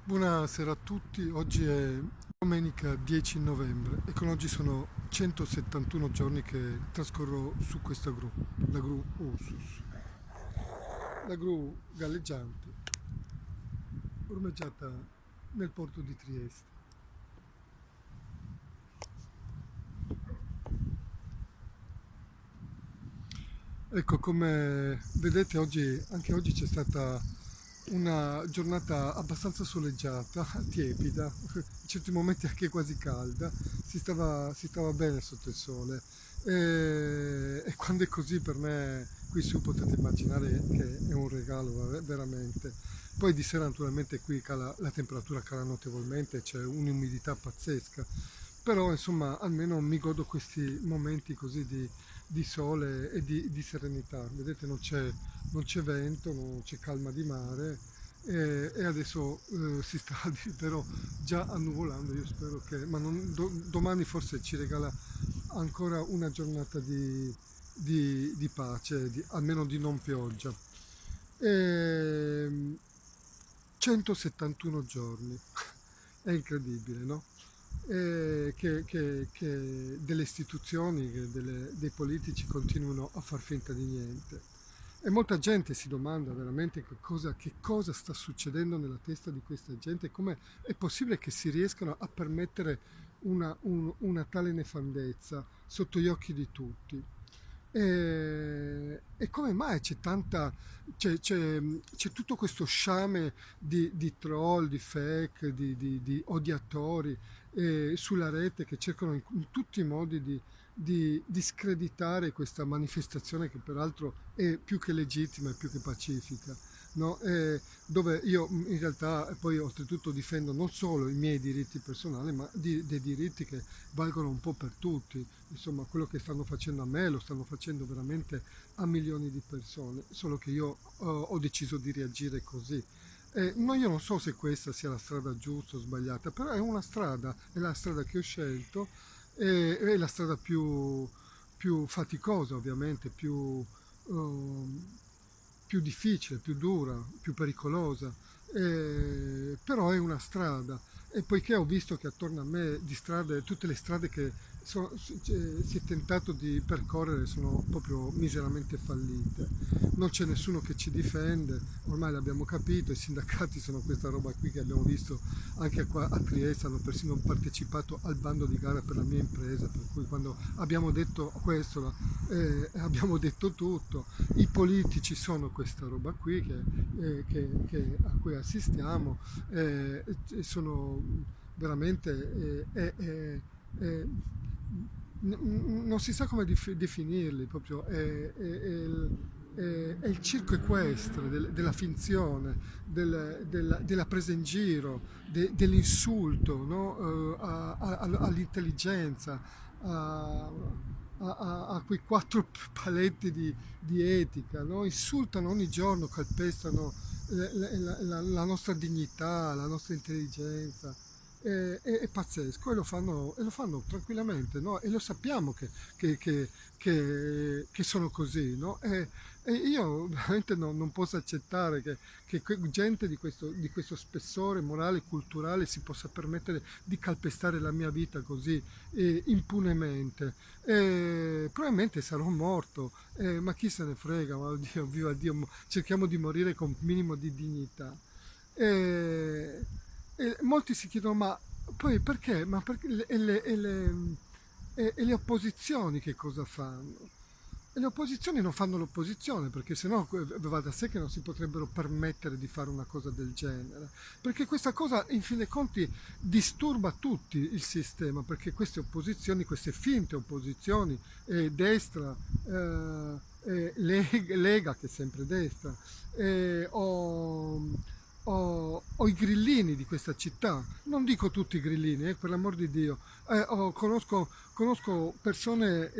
Buonasera a tutti, oggi è domenica 10 novembre e con oggi sono 171 giorni che trascorro su questa gru, la gru Ursus, la gru galleggiante ormeggiata nel porto di Trieste. Ecco, come vedete anche oggi c'è stata una giornata abbastanza soleggiata, tiepida, in certi momenti anche quasi calda, si stava bene sotto il sole e quando è così per me qui su potete immaginare che è un regalo veramente. Poi di sera naturalmente qui la temperatura cala notevolmente, c'è un'umidità pazzesca, però insomma almeno mi godo questi momenti così di sole e di serenità. Vedete non c'è vento, non c'è calma di mare e adesso si sta però già annuvolando, io spero che, ma domani forse ci regala ancora una giornata di pace, almeno di non pioggia. E, 171 giorni, è incredibile, no? Che delle istituzioni, dei politici continuano a far finta di niente. E molta gente si domanda veramente che cosa sta succedendo nella testa di questa gente, come è possibile che si riescano a permettere una tale nefandezza sotto gli occhi di tutti. E come mai c'è tutto questo sciame di troll, di fake, di odiatori sulla rete che cercano in tutti i modi di screditare questa manifestazione che peraltro è più che legittima e più che pacifica, no? Dove io in realtà poi oltretutto difendo non solo i miei diritti personali, ma dei diritti che valgono un po' per tutti. Insomma, quello che stanno facendo a me lo stanno facendo veramente a milioni di persone, solo che io ho deciso di reagire così. No, io non so se questa sia la strada giusta o sbagliata, però è una strada, è la strada che ho scelto, è la strada più faticosa ovviamente, più difficile, più dura, più pericolosa, però è una strada. E poiché ho visto che attorno a me di strade, tutte le strade che si è tentato di percorrere sono proprio miseramente fallite, non c'è nessuno che ci difende, ormai l'abbiamo capito, i sindacati sono questa roba qui che abbiamo visto anche qua a Trieste, hanno persino partecipato al bando di gara per la mia impresa, per cui quando abbiamo detto questo abbiamo detto tutto. I politici sono questa roba qui a cui assistiamo, sono veramente, non si sa come definirli, proprio è il circo equestre della finzione, della presa in giro, dell'insulto, no? All'intelligenza, a, a quei quattro paletti di etica, no? Insultano ogni giorno, calpestano la nostra dignità, la nostra intelligenza. È pazzesco e lo fanno tranquillamente, no? E lo sappiamo che- che- che sono così, no? E io veramente non posso accettare che gente di questo spessore morale e culturale si possa permettere di calpestare la mia vita così impunemente. Probabilmente sarò morto, ma chi se ne frega, ma oddio, viva Dio, cerchiamo di morire con minimo di dignità. E, e molti si chiedono, ma poi perché? Ma perché e le opposizioni che cosa fanno? E le opposizioni non fanno l'opposizione, perché sennò va da sé che non si potrebbero permettere di fare una cosa del genere. Perché questa cosa, in fin dei conti, disturba tutti il sistema, perché queste opposizioni, queste finte opposizioni, destra, Lega, che è sempre destra, o i grillini di questa città, non dico tutti i grillini, per l'amor di Dio, conosco persone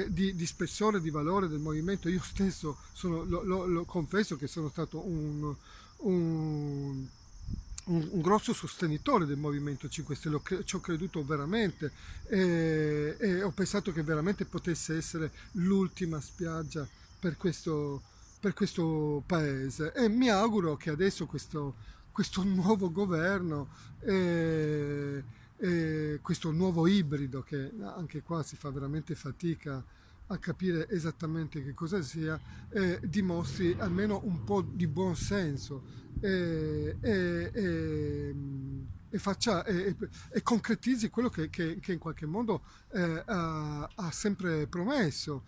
di spessore, di valore del movimento. Io stesso lo confesso che sono stato un- un grosso sostenitore del Movimento 5 Stelle, ci ho creduto veramente e ho pensato che veramente potesse essere l'ultima spiaggia per questo paese e mi auguro che adesso questo nuovo governo, questo nuovo ibrido che anche qua si fa veramente fatica a capire esattamente che cosa sia, dimostri almeno un po' di buon senso e, e- e- e faccia, e concretizzi quello che in qualche modo ha sempre promesso,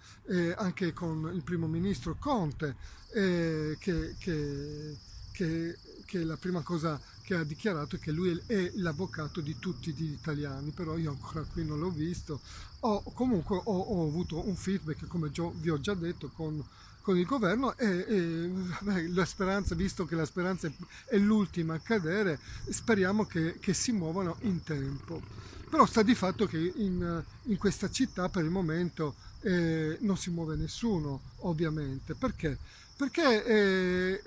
anche con il primo ministro Conte, che, che la prima cosa che ha dichiarato è che lui è l'avvocato di tutti gli italiani, però io ancora qui non l'ho visto. Comunque ho avuto un feedback, come vi ho già detto, con il governo vabbè, la speranza, visto che la speranza è l'ultima a cadere, speriamo che si muovano in tempo. Però sta di fatto che in questa città per il momento non si muove nessuno, ovviamente. Perché? Perché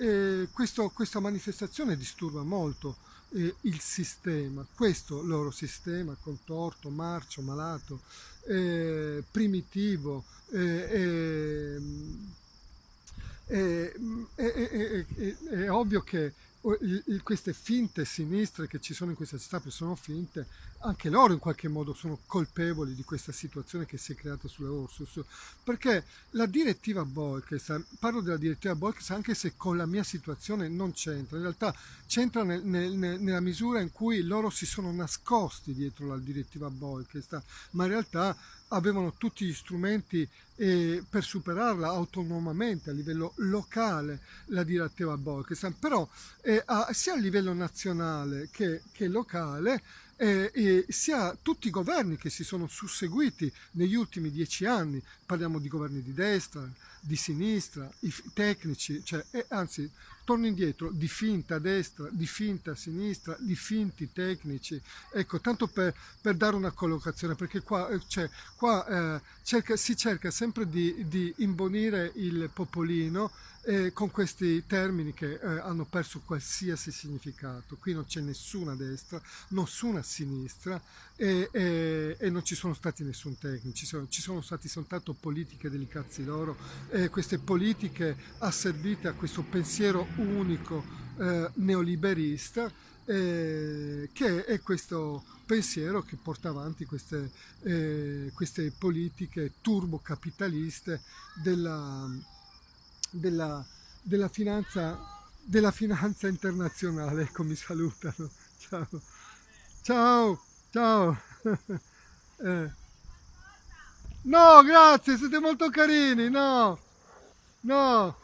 questa manifestazione disturba molto il sistema, questo loro sistema contorto, marcio, malato, primitivo, eh, è, è ovvio che queste finte sinistre che ci sono in questa città, perché sono finte, anche loro in qualche modo sono colpevoli di questa situazione che si è creata sulle Ursus, perché la direttiva Bolkestein, parlo della direttiva Bolkestein anche se con la mia situazione non c'entra, in realtà c'entra nella misura in cui loro si sono nascosti dietro la direttiva Bolkestein, ma in realtà avevano tutti gli strumenti per superarla autonomamente a livello locale la direttiva Bolkestein, però sia a livello nazionale che locale sia tutti i governi che si sono susseguiti negli ultimi 10 anni, parliamo di governi di destra, di sinistra, tecnici, cioè, anzi torno indietro, di finta destra, di finta sinistra, di finti tecnici, ecco, tanto per dare una collocazione, perché qua, si cerca sempre di imbonire il popolino con questi termini che hanno perso qualsiasi significato. Qui non c'è nessuna destra, nessuna sinistra e non ci sono stati nessun tecnico, ci sono stati soltanto politiche dei cazzi loro, queste politiche asservite a questo pensiero unico neoliberista, che è questo pensiero che porta avanti queste politiche turbocapitaliste della, della, della finanza internazionale. Ecco, mi salutano. Ciao, ciao, ciao. Eh, No, grazie, siete molto carini. No, no,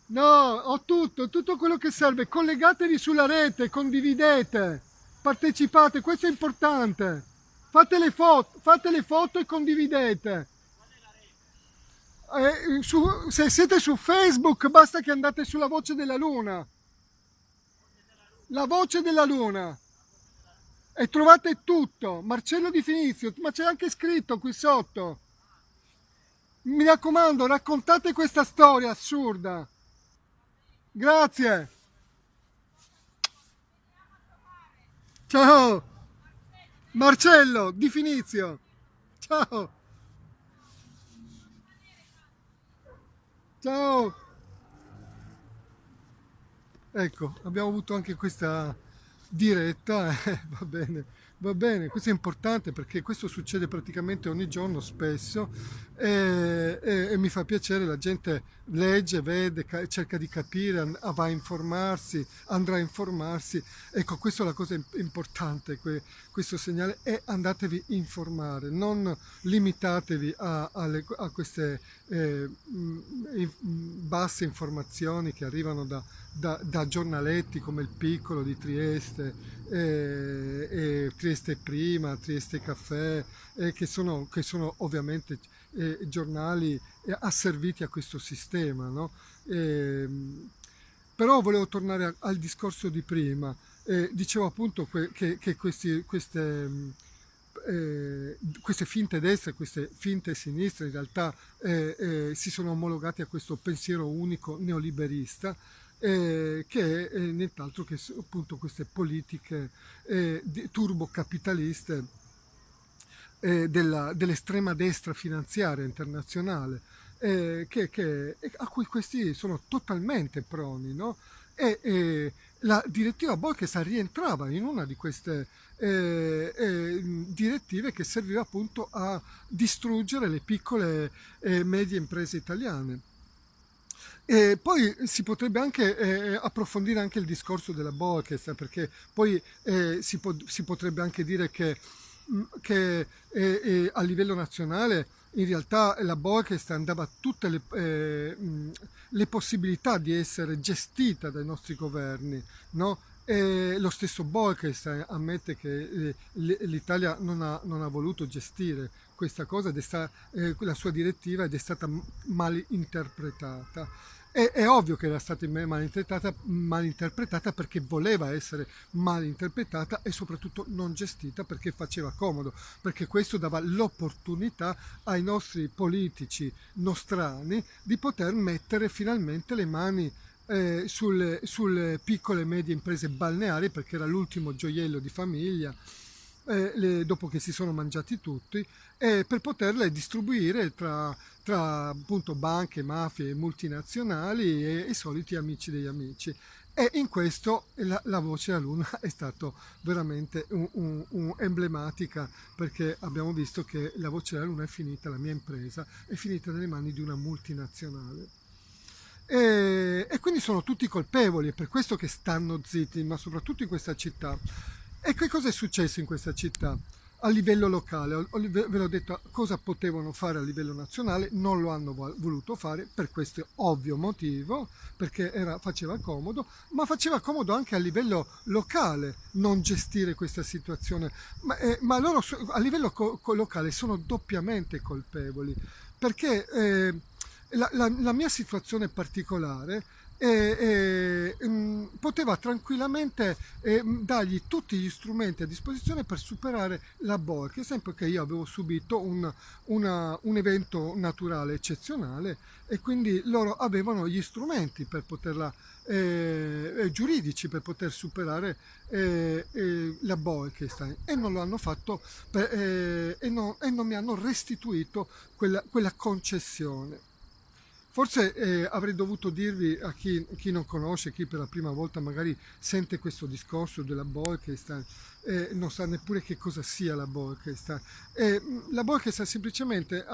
no, tutto quello che serve. Collegatevi sulla rete, condividete, partecipate, questo è importante. Fate le foto e condividete. Se siete su Facebook, basta che andate sulla Voce della Luna. La Voce della Luna. E trovate tutto. Marcello Di Finizio, ma c'è anche scritto qui sotto. Mi raccomando, raccontate questa storia assurda. Grazie. Ciao. Marcello Di Finizio. Ciao. Ciao. Ecco, abbiamo avuto anche questa diretta, va bene, questo è importante perché questo succede praticamente ogni giorno, spesso, e mi fa piacere, la gente legge, vede, cerca di capire, va a informarsi, andrà a informarsi. Ecco, questa è la cosa importante, questo segnale, e andatevi a informare, non limitatevi a queste basse informazioni che arrivano da giornaletti come Il Piccolo di Trieste, Trieste Prima, Trieste Caffè, che sono ovviamente giornali asserviti a questo sistema, no? Però volevo tornare al discorso di prima. Dicevo appunto che queste finte destre, queste finte sinistre in realtà si sono omologati a questo pensiero unico neoliberista, che è nient'altro che appunto queste politiche turbocapitaliste dell'estrema destra finanziaria internazionale, a cui questi sono totalmente proni, no? la direttiva Bolkestein rientrava in una di queste direttive che serviva appunto a distruggere le piccole e medie imprese italiane. E poi si potrebbe anche approfondire anche il discorso della Bolkestein, perché poi si potrebbe anche dire che a livello nazionale in realtà la Bolkestein dava tutte le possibilità di essere gestita dai nostri governi, no? E lo stesso Bolkestein ammette che l'Italia non ha voluto gestire questa cosa la sua direttiva ed è stata mal interpretata. È ovvio che era stata mal interpretata perché voleva essere mal interpretata e soprattutto non gestita perché faceva comodo, perché questo dava l'opportunità ai nostri politici nostrani di poter mettere finalmente le mani sulle piccole e medie imprese balneari, perché era l'ultimo gioiello di famiglia dopo che si sono mangiati tutti, per poterle distribuire tra appunto banche, mafie, multinazionali e i soliti amici degli amici. E in questo la voce della Luna è stato veramente emblematica, perché abbiamo visto che la voce della Luna è finita, la mia impresa è finita nelle mani di una multinazionale. E quindi sono tutti colpevoli, è per questo che stanno zitti, ma soprattutto in questa città. E che cosa è successo in questa città? A livello locale, ve l'ho detto, cosa potevano fare a livello nazionale, non lo hanno voluto fare per questo ovvio motivo, perché faceva comodo, ma faceva comodo anche a livello locale non gestire questa situazione. Ma loro a livello locale sono doppiamente colpevoli, perché la mia situazione particolare poteva tranquillamente dargli tutti gli strumenti a disposizione per superare la boa, che sempre che io avevo subito un evento naturale eccezionale e quindi loro avevano gli strumenti per poterla giuridici per poter superare la Bolkestein e non lo hanno fatto e non mi hanno restituito quella concessione. Forse avrei dovuto dirvi a chi non conosce, chi per la prima volta magari sente questo discorso della Bolkestein, non sa neppure che cosa sia la Bolkestein. La Bolkestein semplicemente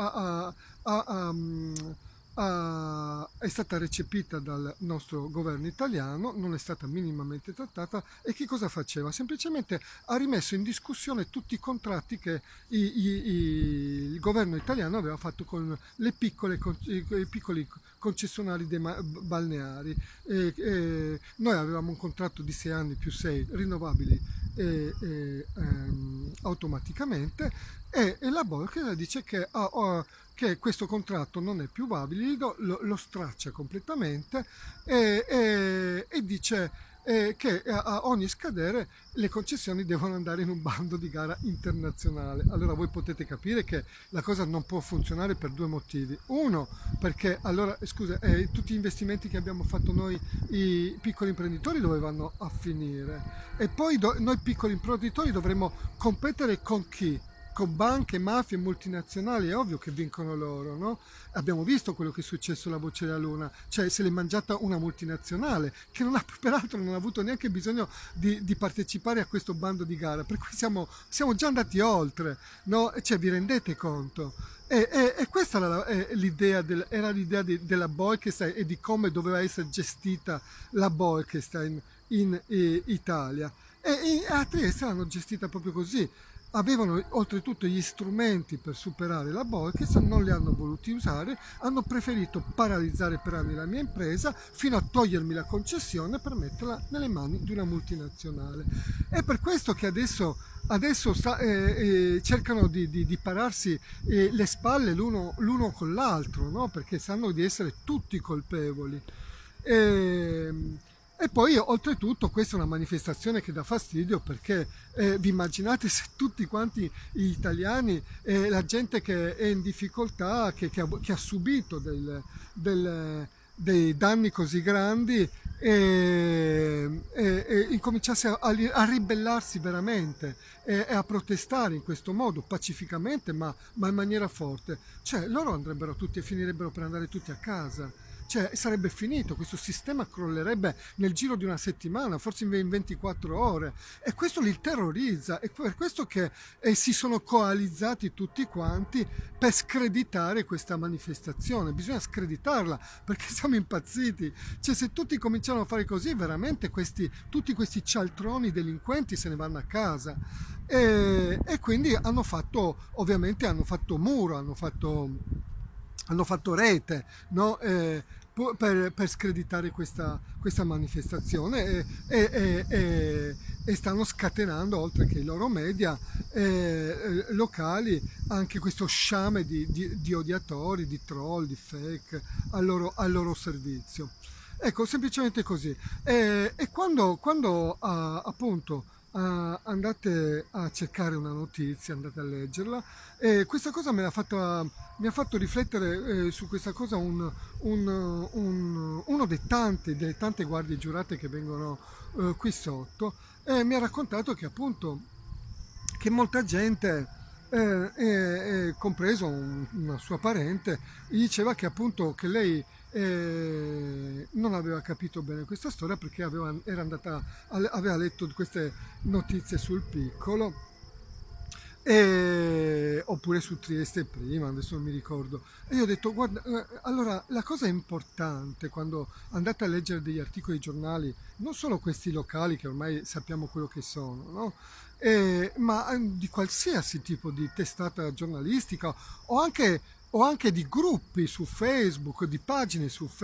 è stata recepita dal nostro governo italiano, non è stata minimamente trattata e che cosa faceva? Semplicemente ha rimesso in discussione tutti i contratti che il governo italiano aveva fatto con i piccoli concessionari balneari. Noi avevamo un contratto di 6 anni più 6 rinnovabili automaticamente e la Bolkestein dice che questo contratto non è più valido, lo straccia completamente e dice che a ogni scadere le concessioni devono andare in un bando di gara internazionale. Allora voi potete capire che la cosa non può funzionare per due motivi. Uno, perché allora, scusa, tutti gli investimenti che abbiamo fatto noi, i piccoli imprenditori, dove vanno a finire? E poi noi piccoli imprenditori dovremmo competere con chi? Con banche, mafie, multinazionali, è ovvio che vincono loro, no? Abbiamo visto quello che è successo alla Voce della Luna, cioè se l'è mangiata una multinazionale che peraltro non ha avuto neanche bisogno di partecipare a questo bando di gara, per cui siamo già andati oltre, no? Cioè vi rendete conto? E questa era l'idea, della Bolkestein e di come doveva essere gestita la Bolkestein in Italia. E a Trieste l'hanno gestita proprio così. Avevano oltretutto gli strumenti per superare la Bolkestein, non li hanno voluti usare, hanno preferito paralizzare per anni la mia impresa fino a togliermi la concessione per metterla nelle mani di una multinazionale. È per questo che adesso cercano di pararsi le spalle l'uno con l'altro, no? Perché sanno di essere tutti colpevoli. E poi oltretutto questa è una manifestazione che dà fastidio, perché vi immaginate se tutti quanti gli italiani, la gente che è in difficoltà, che ha subito dei danni così grandi, incominciasse a ribellarsi veramente e a protestare in questo modo, pacificamente ma in maniera forte, cioè loro andrebbero tutti e finirebbero per andare tutti a casa. cioè sarebbe finito, questo sistema crollerebbe nel giro di una settimana, forse in 24 ore, e questo li terrorizza, è per questo che si sono coalizzati tutti quanti per screditare questa manifestazione. Bisogna screditarla perché siamo impazziti, cioè se tutti cominciano a fare così veramente tutti questi cialtroni delinquenti se ne vanno a casa. E quindi hanno fatto, ovviamente hanno fatto muro, hanno fatto rete, no? Per screditare questa manifestazione, e stanno scatenando, oltre che i loro media locali, anche questo sciame di odiatori, di troll, di fake al loro servizio. Ecco, semplicemente così. E quando appunto andate a cercare una notizia, andate a leggerla, questa cosa mi ha fatto riflettere su questa cosa uno delle tante guardie giurate che vengono qui sotto, e mi ha raccontato che appunto che molta gente, compreso una sua parente, gli diceva che appunto che lei non aveva capito bene questa storia perché aveva letto queste notizie sul Piccolo, oppure su Trieste prima, adesso non mi ricordo. E io ho detto, guarda, allora la cosa importante quando andate a leggere degli articoli di giornali, non solo questi locali che ormai sappiamo quello che sono, no? Ma di qualsiasi tipo di testata giornalistica o anche di gruppi su Facebook, di pagine su Facebook,